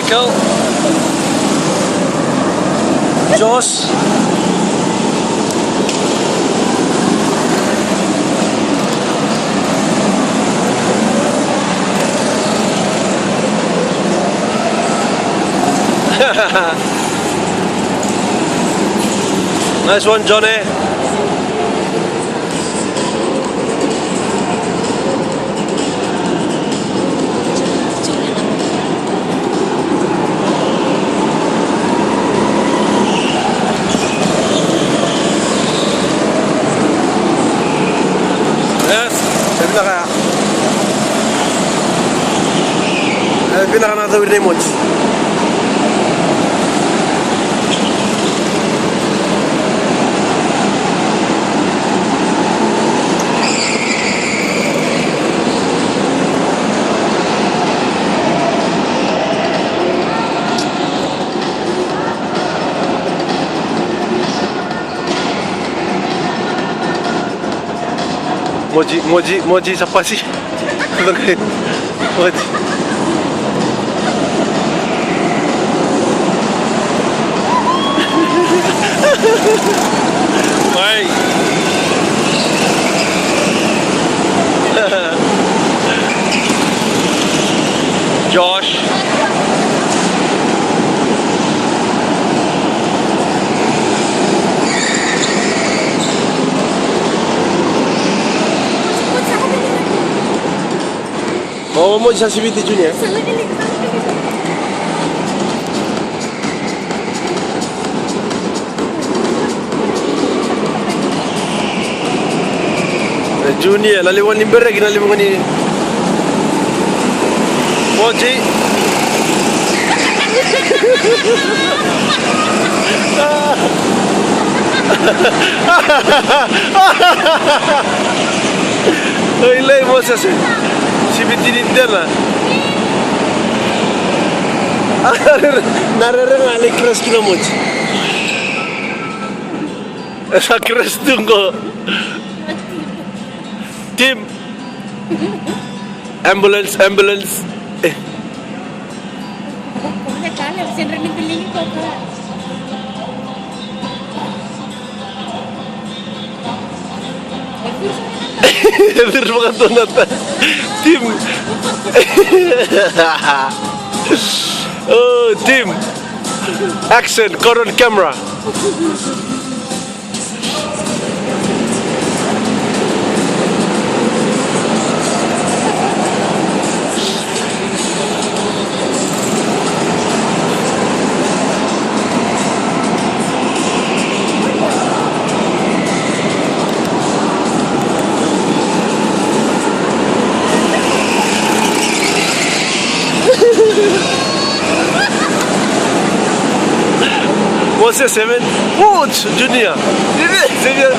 Michael. Josh. Nice one, Johnny. Pinaka-natawid na yung mods. Mojee siapa sih? Mojee. Baik. Josh. Oh, mau sa CBT Junior. Junior, laliwan ni Berek, naliwan ni Mojee. Ilay mo sa CBT din na. Nararang alay crush ko na Mojee. Sa crush doon ko. Team. Ambulance. Terus makan donat. Team. Oh, team. Action, cut on camera. What's your 7? Oh, Junior. Junior.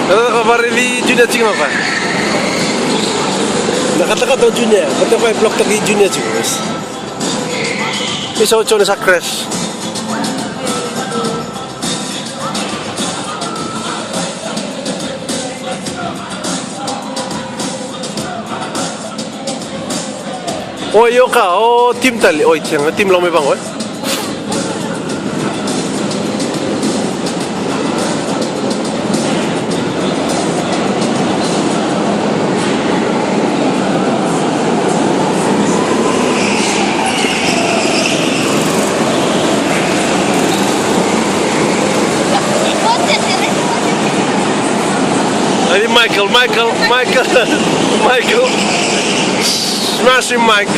Kalau kabar di Junior cing apa? Nakata-kata Junior, kata pa blok tagi Junior cing guys. Isa uco na sa crash. Oh, iyo ka. Oh, team tali. Oh, team lang may bang, oh. Ini Michael. Smashing Mike.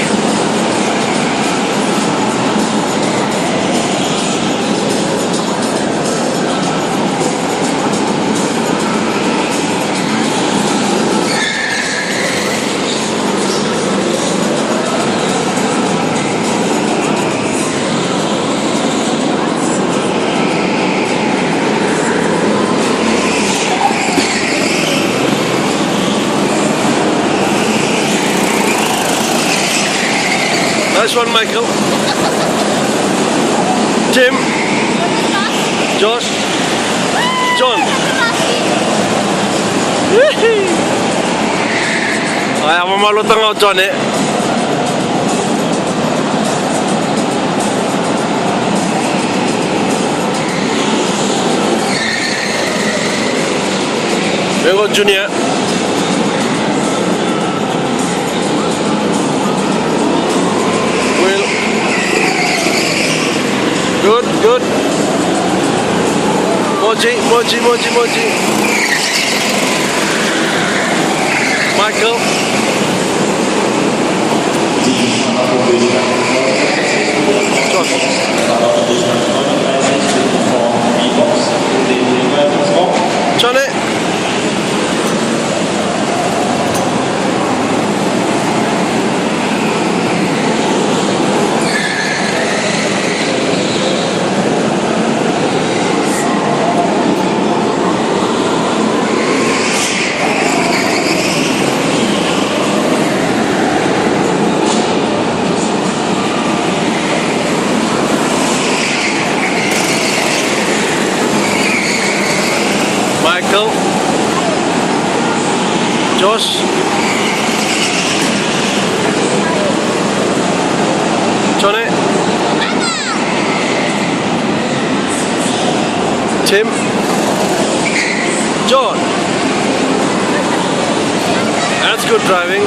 Nice one, Michael. Tim. Josh. John. Ay, I'm malutang ako, John, eh. There you go, Junior. Well, good, good. Mojee. Michael. Johnny. Michael, Josh, Johnny, Tim, John. That's good driving.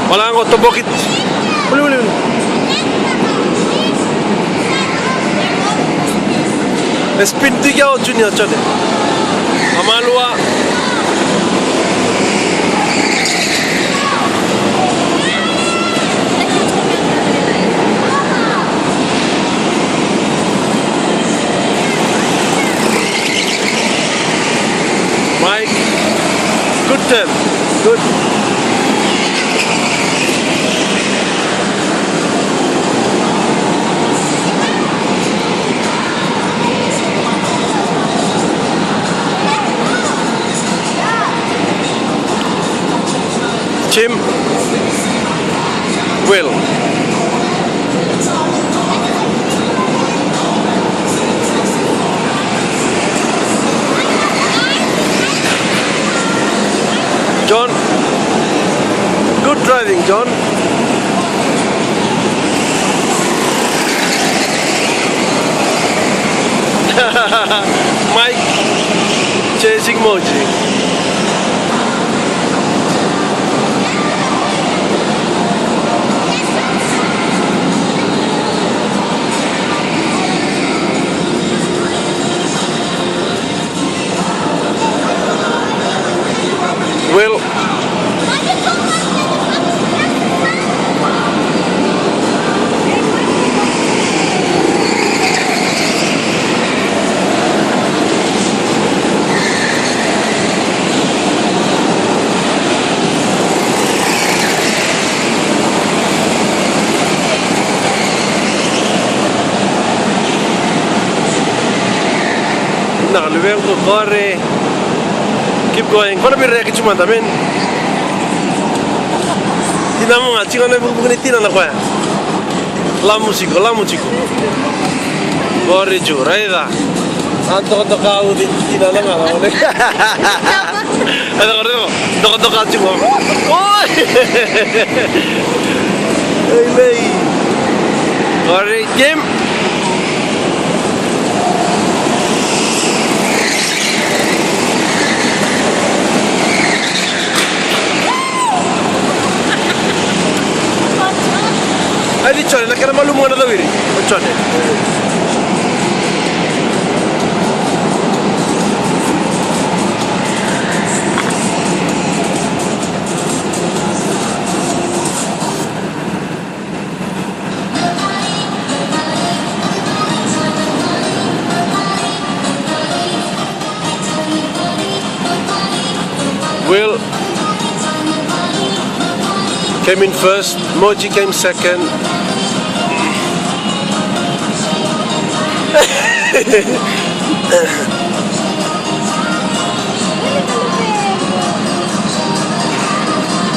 Wala nga ito, bakit? Uli. Spin tiga o Junior, Johnny. Amalua. Mike, good turn, good. Tim, Will. John, good driving, John. Mike, chasing Mojee. Will. Nakalubeng ko, corre. Keep going. Para birek cuma tamen. Tina mo nga, chika na bukan tina na kwa. La musico. Corre giù, raida. Anto kau di tina na nga. Ada corre ko. Kau cuma. Oi. Ei. Corre game. Hai diccione, la caramella umana da veri, diccione. Will came in first, Mojee came second.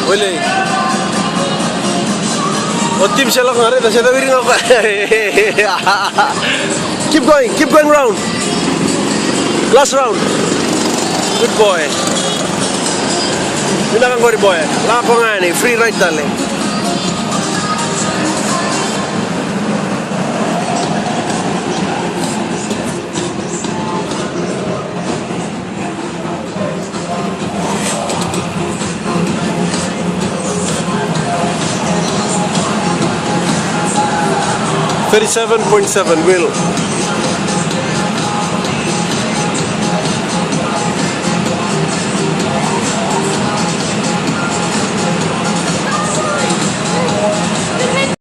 Wala. O team siya lang nga rin, siya tawirin ako. Keep going round. Last round. Good boy. Pinakang ko rin boy. Lako nga ni, free ride dali. $37.7 Will.